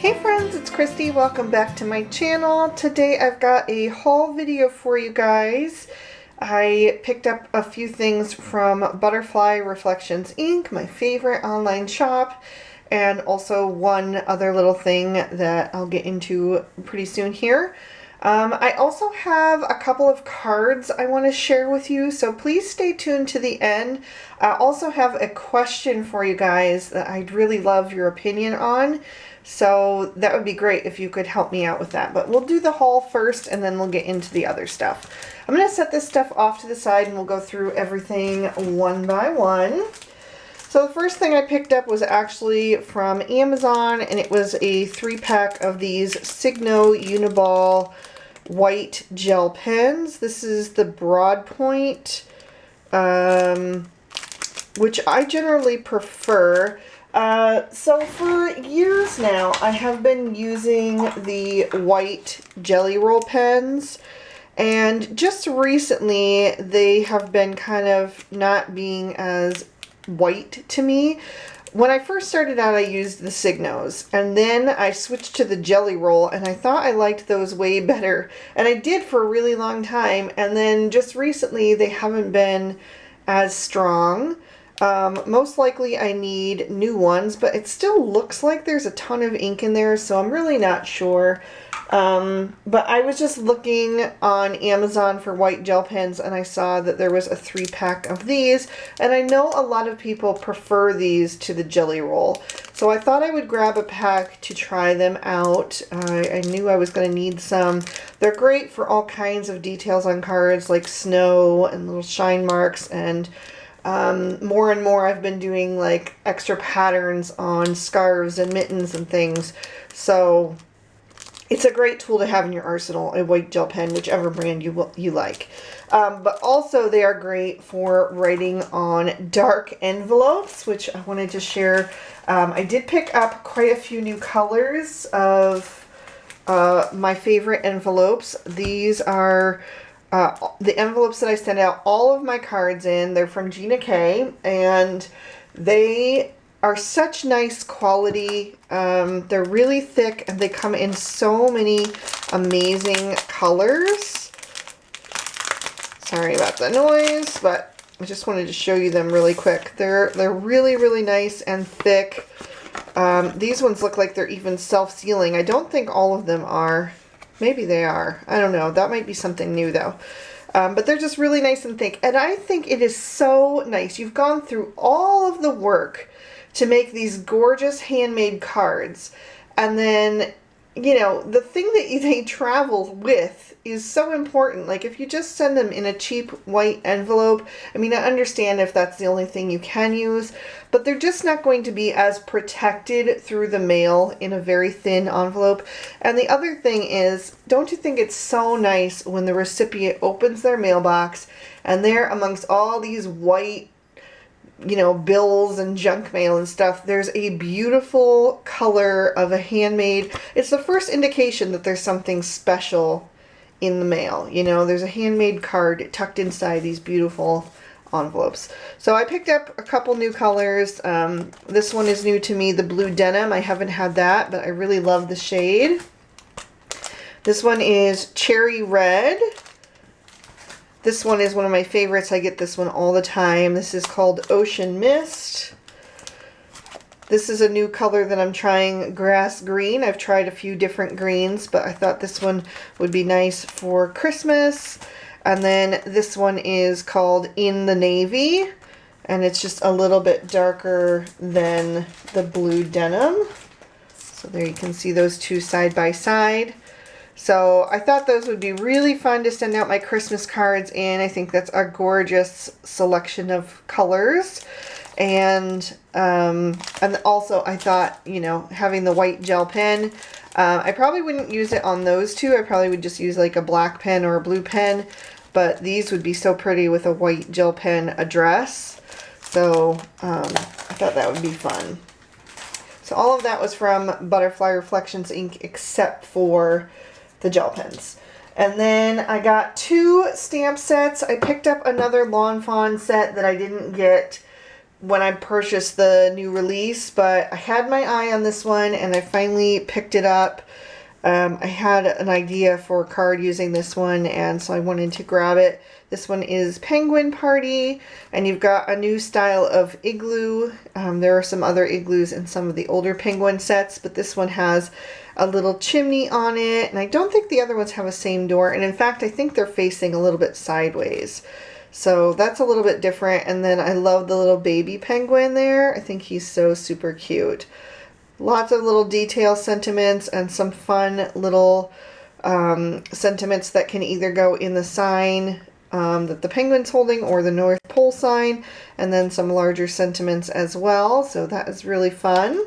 Hey friends, it's Christy. Welcome back to my channel. Today I've got a haul video for you guys. I picked up a few things from Butterfly Reflections Inc., my favorite online shop, and also one other little thing that I'll get into pretty soon here. I also have a couple of cards I want to share with you, so please stay tuned to the end. I also have a question for you guys that I'd really love your opinion on, so that would be great if you could help me out with that. But we'll do the haul first and then we'll get into the other stuff. I'm going to set this stuff off to the side and we'll go through everything one by one. So the first thing I picked up was actually from Amazon, and it was a 3-pack of these Signo Uniball white gel pens. This is the broad point, which I generally prefer. So for years now, I have been using the white jelly roll pens, and just recently they have been kind of not being as white to me. When I first started out, I used the Signos, and then I switched to the jelly roll, and I thought I liked those way better, and I did for a really long time, and then just recently they haven't been as strong. Most likely I need new ones, but it still looks like there's a ton of ink in there, so I'm really not sure. But I was just looking on Amazon for white gel pens, and I saw that there was a 3-pack of these, and I know a lot of people prefer these to the jelly roll, so I thought I would grab a pack to try them out. I knew I was going to need some. They're great for all kinds of details on cards, like snow and little shine marks, and more and more I've been doing like extra patterns on scarves and mittens and things, so it's a great tool to have in your arsenal, a white gel pen, whichever brand you like. But also they are great for writing on dark envelopes, which I wanted to share. I did pick up quite a few new colors of my favorite envelopes. These are the envelopes that I send out all of my cards in. They're from Gina K, and they are such nice quality. They're really thick, and they come in so many amazing colors. Sorry about the noise, but I just wanted to show you them really quick. They're really, really nice and thick. These ones look like they're even self-sealing. I don't think all of them are. Maybe they are. I don't know. That might be something new though. But they're just really nice and thick. And I think it is so nice. You've gone through all of the work to make these gorgeous handmade cards. And then, you know, the thing that they travel with is so important. Like if you just send them in a cheap white envelope, I mean, I understand if that's the only thing you can use, but they're just not going to be as protected through the mail in a very thin envelope. And the other thing is, don't you think it's so nice when the recipient opens their mailbox and there amongst all these white, you know, bills and junk mail and stuff, there's a beautiful color of a handmade. It's the first indication that there's something special in the mail. You know, there's a handmade card tucked inside these beautiful envelopes. So I picked up a couple new colors. This one is new to me, the blue denim. I haven't had that, but I really love the shade. This one is cherry red. This one is one of my favorites. I get this one all the time. This is called Ocean Mist. This is a new color that I'm trying, grass green. I've tried a few different greens, but I thought this one would be nice for Christmas. And then this one is called In the Navy, and it's just a little bit darker than the blue denim. So there you can see those two side by side. So I thought those would be really fun to send out my Christmas cards in. I think that's a gorgeous selection of colors. And also I thought, you know, having the white gel pen, I probably wouldn't use it on those two. I probably would just use like a black pen or a blue pen. But these would be so pretty with a white gel pen address. So I thought that would be fun. So all of that was from Butterfly Reflections Inc. except for the gel pens. And then I got 2 stamp sets. I picked up another Lawn Fawn set that I didn't get when I purchased the new release, but I had my eye on this one and I finally picked it up. I had an idea for a card using this one, and so I wanted to grab it. This one is Penguin Party, and you've got a new style of igloo. There are some other igloos in some of the older Penguin sets, but this one has a little chimney on it, and I don't think the other ones have a same door, and in fact I think they're facing a little bit sideways. So that's a little bit different, and then I love the little baby penguin there. I think he's so super cute. Lots of little detail sentiments and some fun little sentiments that can either go in the sign that the penguin's holding or the North Pole sign, and then some larger sentiments as well. So that is really fun.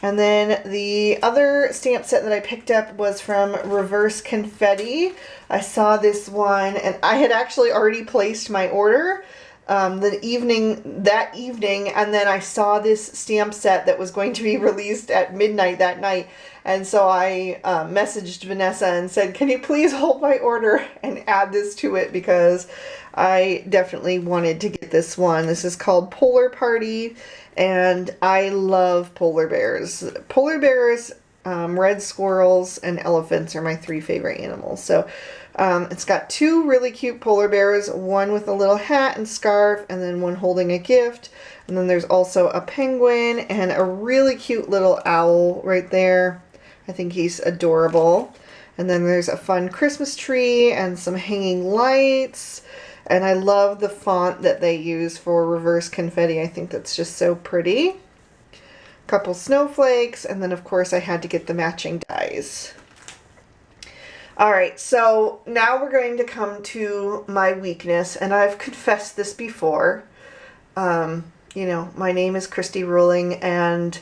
And then the other stamp set that I picked up was from Reverse Confetti. I saw this one and I had actually already placed my order that evening, and then I saw this stamp set that was going to be released at midnight that night, and so I messaged Vanessa and said, can you please hold my order and add this to it, because I definitely wanted to get this one. This is called Polar Party, and I love polar bears. Polar bears, red squirrels, and elephants are my 3 favorite animals. So it's got 2 really cute polar bears, one with a little hat and scarf, and then one holding a gift. And then there's also a penguin and a really cute little owl right there. I think he's adorable. And then there's a fun Christmas tree and some hanging lights. And I love the font that they use for Reverse Confetti. I think that's just so pretty. Couple snowflakes, and then of course I had to get the matching dies. Alright, so now we're going to come to my weakness, and I've confessed this before. You know, my name is Christy Ruling, and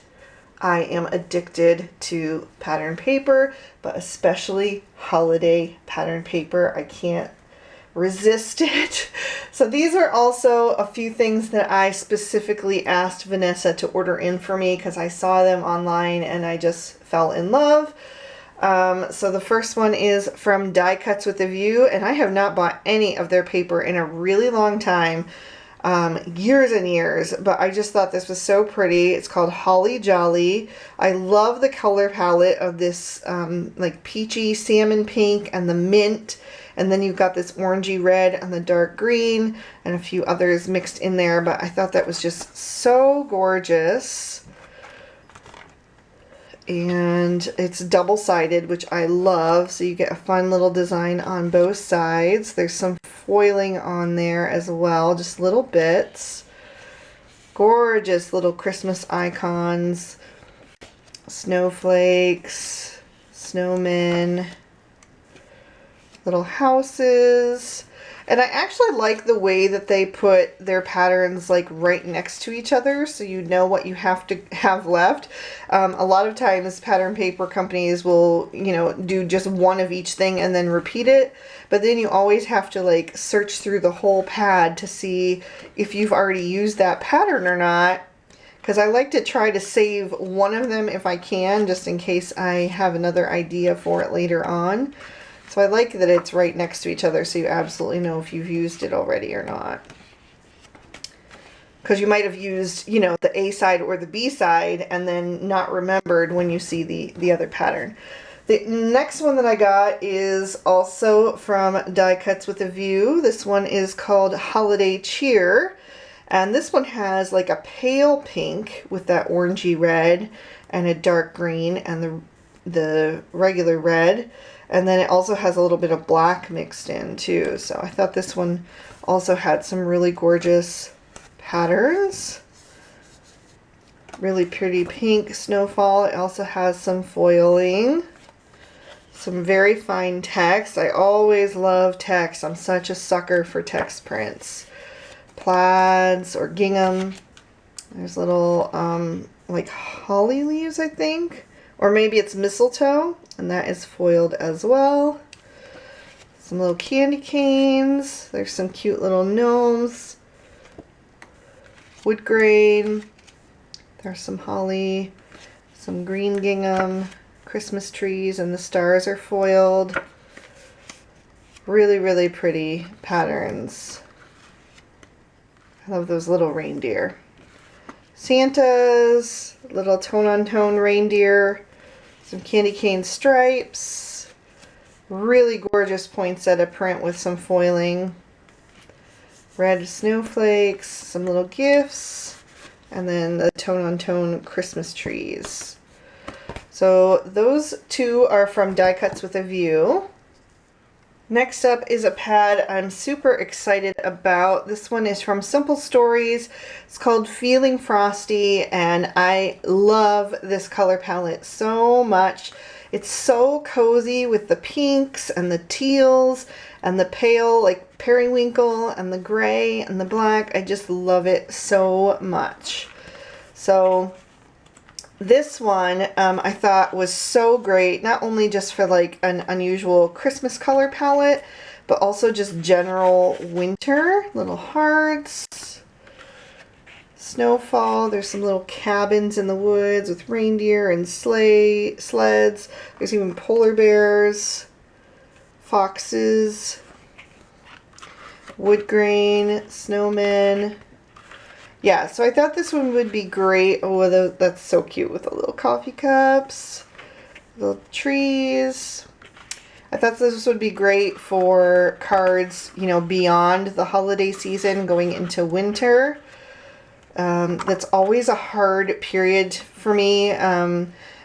I am addicted to pattern paper, but especially holiday pattern paper. I can't resist it. So these are also a few things that I specifically asked Vanessa to order in for me because I saw them online and I just fell in love. So the first one is from Die Cuts with a View, and I have not bought any of their paper in a really long time, years and years, but I just thought this was so pretty. It's called Holly Jolly. I love the color palette of this like peachy salmon pink and the mint, and then you've got this orangey red and the dark green and a few others mixed in there, but I thought that was just so gorgeous. And it's double-sided, which I love, so you get a fun little design on both sides. There's some foiling on there as well, just little bits. Gorgeous little Christmas icons, snowflakes, snowmen, little houses. And I actually like the way that they put their patterns like right next to each other, so you know what you have to have left. A lot of times pattern paper companies will, you know, do just one of each thing and then repeat it, but then you always have to like search through the whole pad to see if you've already used that pattern or not, because I like to try to save one of them if I can, just in case I have another idea for it later on. So I like that it's right next to each other so you absolutely know if you've used it already or not. Because you might have used, you know, the A side or the B side and then not remembered when you see the other pattern. The next one that I got is also from Die Cuts with a View. This one is called Holiday Cheer. And this one has like a pale pink with that orangey red and a dark green and the regular red. And then it also has a little bit of black mixed in too. So I thought this one also had some really gorgeous patterns. Really pretty pink snowfall. It also has some foiling. Some very fine text. I always love text. I'm such a sucker for text prints. Plaids or gingham. There's little like holly leaves, I think. Or maybe it's mistletoe, and that is foiled as well. Some little candy canes. There's some cute little gnomes. Wood grain. There's some holly, some green gingham, Christmas trees, and the stars are foiled. Really, really pretty patterns. I love those little reindeer. Santa's, little tone-on-tone reindeer, some candy cane stripes, really gorgeous poinsettia print with some foiling, red snowflakes, some little gifts, and then the tone-on-tone Christmas trees. So those two are from Die Cuts with a View. Next up is a pad I'm super excited about. This one is from Simple Stories. It's called Feeling Frosty, and I love this color palette so much. It's so cozy with the pinks and the teals and the pale like periwinkle and the gray and the black. I just love it so much. So this one I thought was so great, not only just for like an unusual Christmas color palette, but also just general winter. Little hearts, snowfall, there's some little cabins in the woods with reindeer and sleds. There's even polar bears, foxes, wood grain, snowmen. Yeah, so I thought this one would be great. Oh, that's so cute with the little coffee cups, little trees. I thought this would be great for cards, you know, beyond the holiday season going into winter. That's always a hard period for me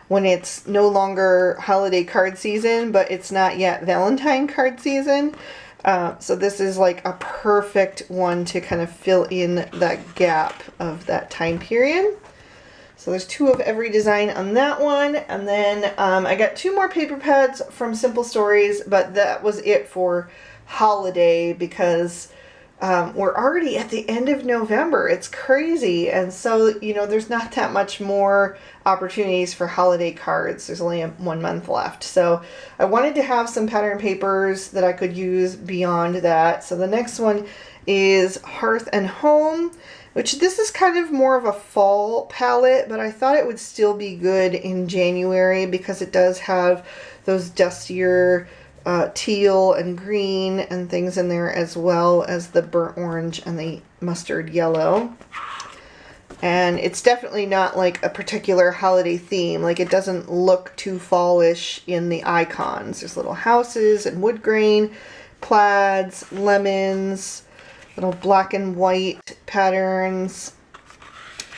when it's no longer holiday card season, but it's not yet Valentine card season. So this is like a perfect one to kind of fill in that gap of that time period. So there's two of every design on that one. And then I got two more paper pads from Simple Stories, but that was it for holiday because we're already at the end of November. It's crazy. And so, you know, there's not that much more opportunities for holiday cards. There's only 1 month left. So I wanted to have some pattern papers that I could use beyond that. So the next one is Hearth and Home, which this is kind of more of a fall palette, but I thought it would still be good in January because it does have those dustier teal and green and things in there, as well as the burnt orange and the mustard yellow. And it's definitely not like a particular holiday theme. Like, it doesn't look too fallish in the icons. There's little houses and wood grain, plaids, lemons, little black and white patterns.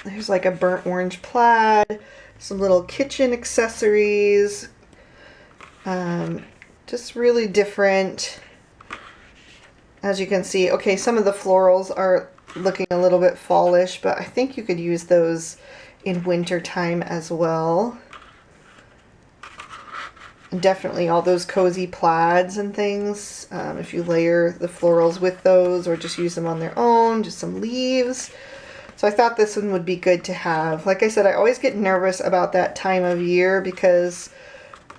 There's like a burnt orange plaid, some little kitchen accessories, just really different. As you can see, okay, some of the florals are looking a little bit fallish, but I think you could use those in winter time as well. And definitely all those cozy plaids and things, if you layer the florals with those or just use them on their own, just some leaves. So I thought this one would be good to have. Like I said, I always get nervous about that time of year because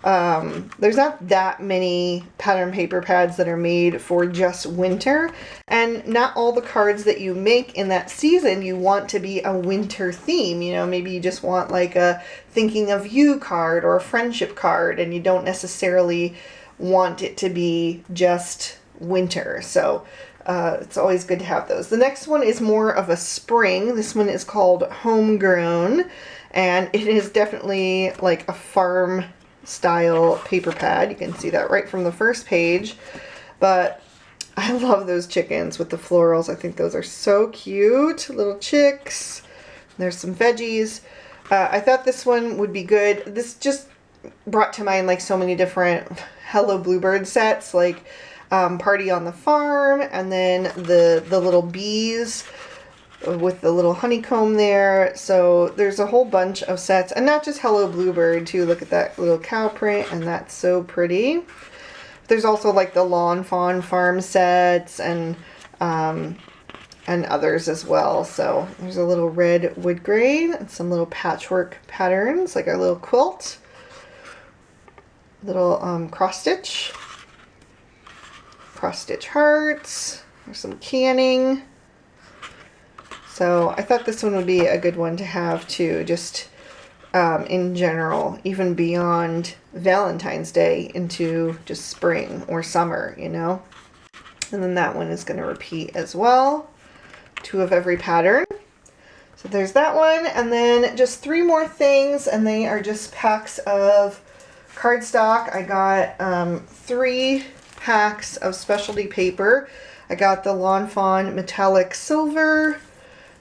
there's not that many pattern paper pads that are made for just winter, and not all the cards that you make in that season you want to be a winter theme. You know, maybe you just want like a thinking of you card or a friendship card, and you don't necessarily want it to be just winter. So it's always good to have those. The next one is more of a spring. This one is called Homegrown, and it is definitely like a farm style paper pad. You can see that right from the first page, but I love those chickens with the florals. I think those are so cute, little chicks. There's some veggies. I thought this one would be good. This just brought to mind like so many different Hello Bluebird sets, like Party on the Farm, and then the little bees with the little honeycomb there. So there's a whole bunch of sets, and not just Hello Bluebird too. Look at that little cow print, and that's so pretty. There's also like the Lawn Fawn farm sets and others as well. So there's a little red wood grain and some little patchwork patterns, like a little quilt, little cross stitch hearts. There's some canning. So I thought this one would be a good one to have too, just in general, even beyond Valentine's Day into just spring or summer, you know. And then that one is going to repeat as well. 2 of every pattern. So there's that one, and then just 3 more things, and they are just packs of cardstock. I got 3 packs of specialty paper. I got the Lawn Fawn Metallic Silver,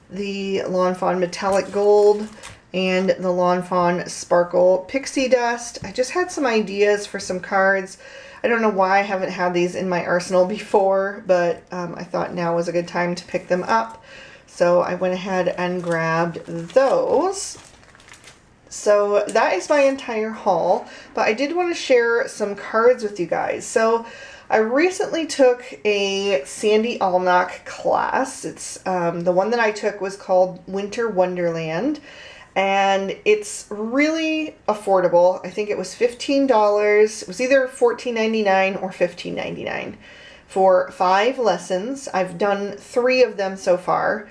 the Lawn Fawn Metallic Gold, and the Lawn Fawn Sparkle Pixie Dust. I just had some ideas for some cards. I don't know why I haven't had these in my arsenal before, but I thought now was a good time to pick them up. So I went ahead and grabbed those. So that is my entire haul, but I did want to share some cards with you guys. So I recently took a Sandy Alnock class. It's the one that I took was called Winter Wonderland, and it's really affordable. I think it was $15. It was either $14.99 or $15.99 for 5 lessons. I've done 3 of them so far.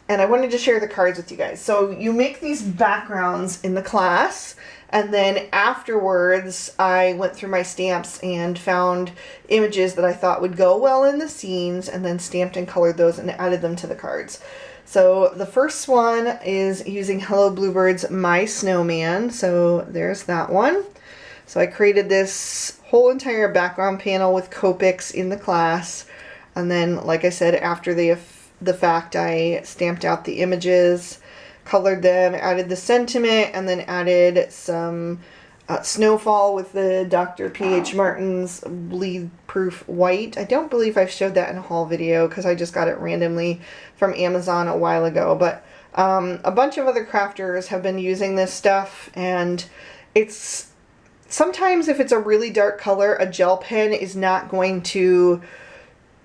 And I wanted to share the cards with you guys. So you make these backgrounds in the class, and then afterwards I went through my stamps and found images that I thought would go well in the scenes, and then stamped and colored those and added them to the cards. So the first one is using Hello Bluebird's My Snowman. So there's that one. So I created this whole entire background panel with Copics in the class, and then, like I said, after the fact, I stamped out the images, colored them, added the sentiment, and then added some snowfall with the Dr. P.H. Martin's bleed proof white. I don't believe I've showed that in a haul video because I just got it randomly from Amazon a while ago, but a bunch of other crafters have been using this stuff, and it's sometimes if it's a really dark color, a gel pen is not going to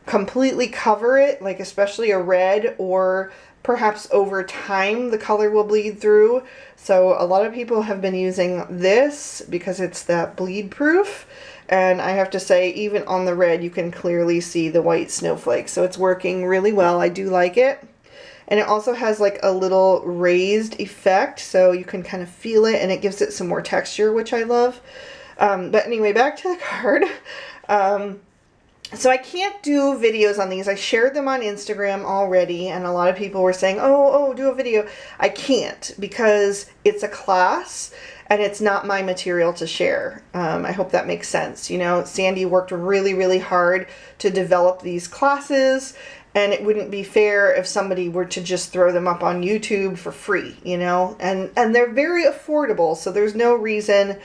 completely cover it, like especially a red, or perhaps over time the color will bleed through. So a lot of people have been using this because it's that bleed proof, and I have to say even on the red you can clearly see the white snowflakes, so it's working really well. I do like it. And it also has like a little raised effect, so you can kind of feel it, and it gives it some more texture, which I love. But anyway, back to the card. So I can't do videos on these. I shared them on Instagram already, and a lot of people were saying, oh, do a video. I can't because it's a class and it's not my material to share. I hope that makes sense. You know, Sandy worked really, really hard to develop these classes, and it wouldn't be fair if somebody were to just throw them up on YouTube for free, you know, and they're very affordable, so there's no reason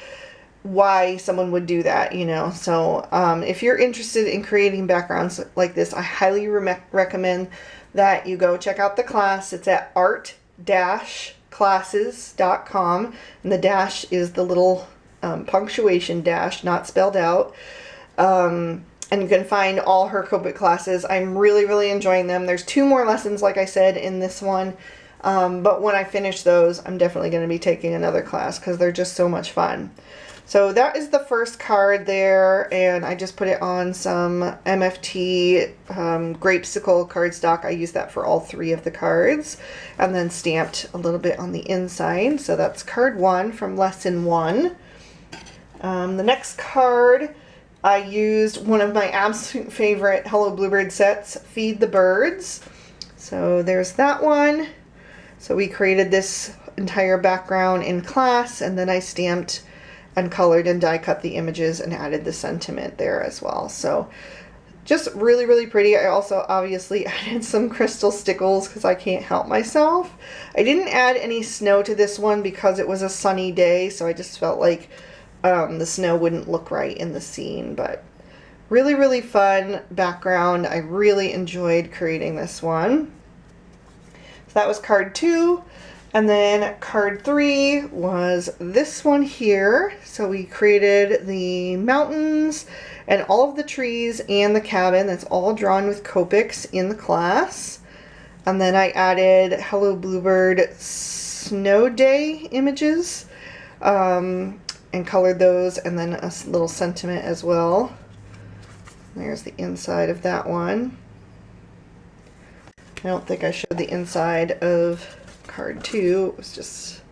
why someone would do that, you know. So if you're interested in creating backgrounds like this, I highly recommend that you go check out the class. It's at art-classes.com, and the dash is the little punctuation dash, not spelled out. And you can find all her Copic classes. I'm really, really enjoying them. There's 2 more lessons, like I said, in this one. But when I finish those, I'm definitely going to be taking another class because they're just so much fun. So that is the first card there, and I just put it on some MFT Grapesicle cardstock. I use that for all 3 of the cards, and then stamped a little bit on the inside. So that's card 1 from lesson 1. The next card, I used one of my absolute favorite Hello Bluebird sets, Feed the Birds. So there's that one. So we created this entire background in class, and then I stamped and colored and die cut the images and added the sentiment there as well. So just really, really pretty. I also obviously added some crystal stickles because I can't help myself. I didn't add any snow to this one because it was a sunny day, so I just felt like the snow wouldn't look right in the scene. But really, really fun background. I really enjoyed creating this one. So that was card 2. And then card 3 was this one here. So we created the mountains and all of the trees and the cabin. That's all drawn with Copics in the class. And then I added Hello Bluebird snow day images and colored those, and then a little sentiment as well. There's the inside of that one. I don't think I showed the inside of card 2. It was just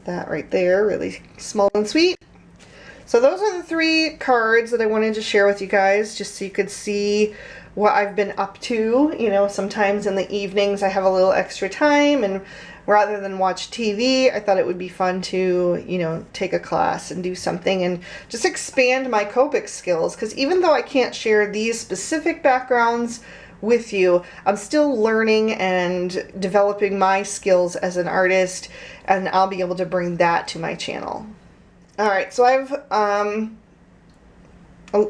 that right there, really small and sweet. So those are the 3 cards that I wanted to share with you guys, just so you could see what I've been up to. You know, sometimes in the evenings I have a little extra time, and rather than watch TV, I thought it would be fun to, you know, take a class and do something and just expand my Copic skills. Because even though I can't share these specific backgrounds with you, I'm still learning and developing my skills as an artist, and I'll be able to bring that to my channel. All right, so I've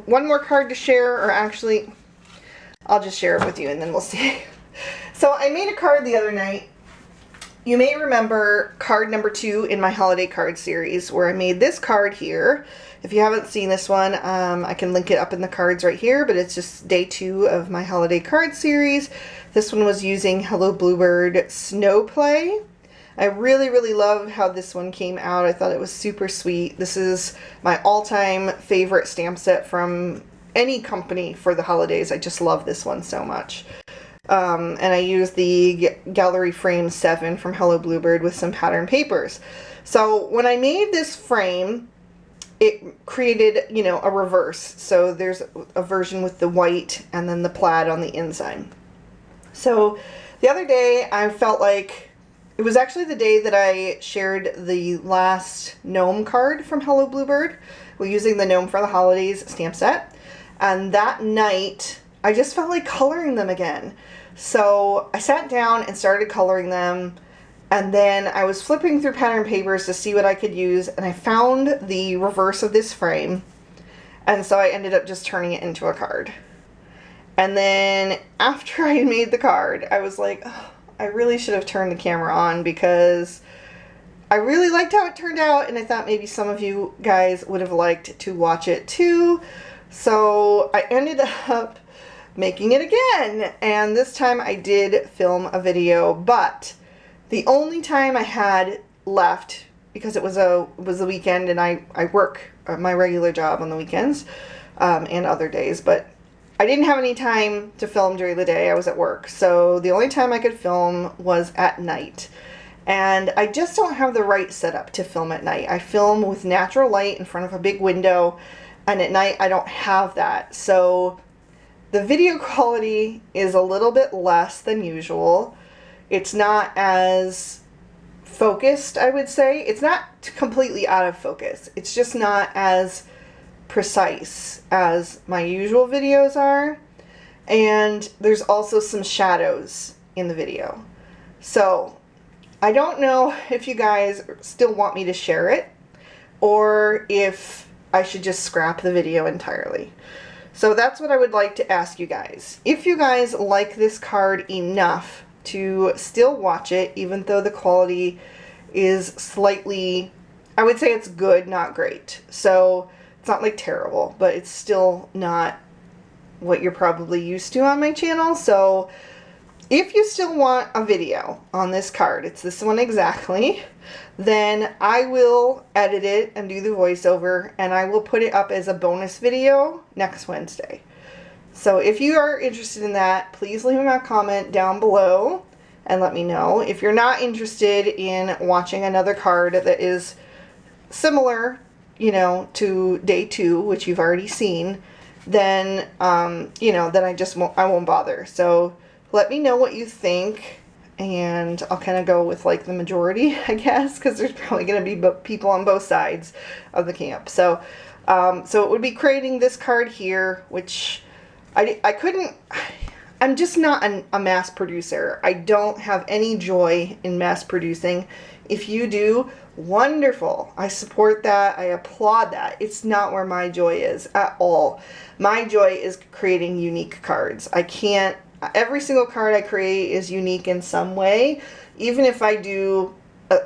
one more card to share, or actually, I'll just share it with you and then we'll see. So I made a card the other night. You may remember card number 2 in my holiday card series, where I made this card here. If you haven't seen this one, I can link it up in the cards right here, but it's just day 2 of my holiday card series. This one was using Hello Bluebird Snow Play. I really, really love how this one came out. I thought it was super sweet. This is my all-time favorite stamp set from any company for the holidays. I just love this one so much. And I used the Gallery Frame 7 from Hello Bluebird with some pattern papers. So when I made this frame, it created, you know, a reverse. So there's a version with the white and then the plaid on the inside. So the other day I felt like, it was actually the day that I shared the last gnome card from Hello Bluebird. We're using the Gnome for the Holidays stamp set. And that night, I just felt like coloring them again. So I sat down and started coloring them, and then I was flipping through pattern papers to see what I could use, and I found the reverse of this frame, and so I ended up just turning it into a card. And then after I made the card, I was like, oh, I really should have turned the camera on, because I really liked how it turned out, and I thought maybe some of you guys would have liked to watch it too. So I ended up making it again, and this time I did film a video, but the only time I had left, because it was the weekend and I work my regular job on the weekends and other days, but I didn't have any time to film during the day. I was at work, so the only time I could film was at night, and I just don't have the right setup to film at night. I film with natural light in front of a big window, and at night I don't have that, so the video quality is a little bit less than usual. It's not as focused, I would say. It's not completely out of focus. It's just not as precise as my usual videos are. And there's also some shadows in the video. So I don't know if you guys still want me to share it, or if I should just scrap the video entirely. So that's what I would like to ask you guys. If you guys like this card enough to still watch it, even though the quality is slightly, I would say it's good, not great. So it's not like terrible, but it's still not what you're probably used to on my channel. So if you still want a video on this card, it's this one exactly, then I will edit it and do the voiceover, and I will put it up as a bonus video next Wednesday. So if you are interested in that, please leave me a comment down below and let me know. If you're not interested in watching another card that is similar, you know, to day 2, which you've already seen, then, you know, then I won't bother. So let me know what you think, and I'll kind of go with like the majority, I guess, because there's probably going to be people on both sides of the camp. So, so it would be creating this card here, which I couldn't, I'm just not a mass producer. I don't have any joy in mass producing. If you do, wonderful. I support that. I applaud that. It's not where my joy is at all. My joy is creating unique cards. I can't, every single card I create is unique in some way. Even if I do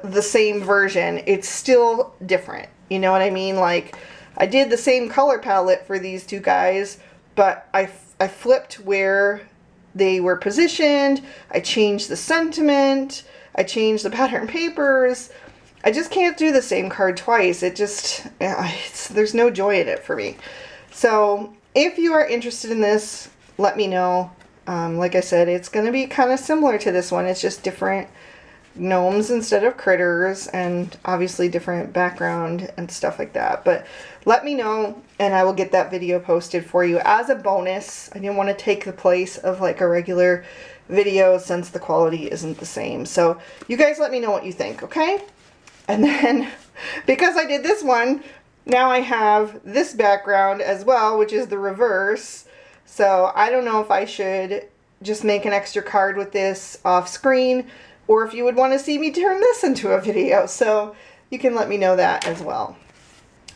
the same version, it's still different. You know what I mean? Like, I did the same color palette for these two guys, but I flipped where they were positioned. I changed the sentiment. I changed the pattern papers. I just can't do the same card twice. It just, there's no joy in it for me. So if you are interested in this, let me know. Like I said, it's going to be kind of similar to this one. It's just different gnomes instead of critters, and obviously different background and stuff like that. But let me know and I will get that video posted for you as a bonus. I didn't want to take the place of like a regular video since the quality isn't the same. So you guys let me know what you think, okay? And then because I did this one, now I have this background as well, which is the reverse. So I don't know if I should just make an extra card with this off screen, or if you would want to see me turn this into a video. So you can let me know that as well.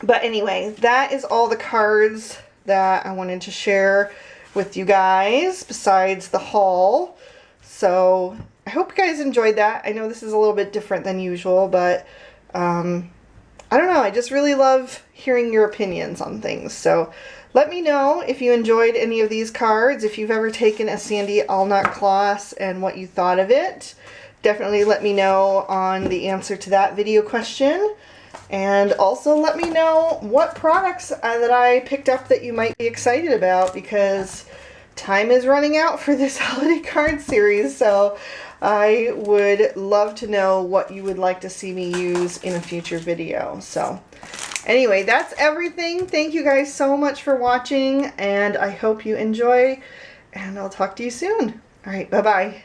But anyway, that is all the cards that I wanted to share with you guys besides the haul. So I hope you guys enjoyed that. I know this is a little bit different than usual, but I don't know. I just really love hearing your opinions on things. So let me know if you enjoyed any of these cards, if you've ever taken a Sandy Allnut class and what you thought of it. Definitely let me know on the answer to that video question. And also let me know what products that I picked up that you might be excited about, because time is running out for this holiday card series. So I would love to know what you would like to see me use in a future video. So anyway, that's everything. Thank you guys so much for watching, and I hope you enjoy, and I'll talk to you soon. All right, bye-bye.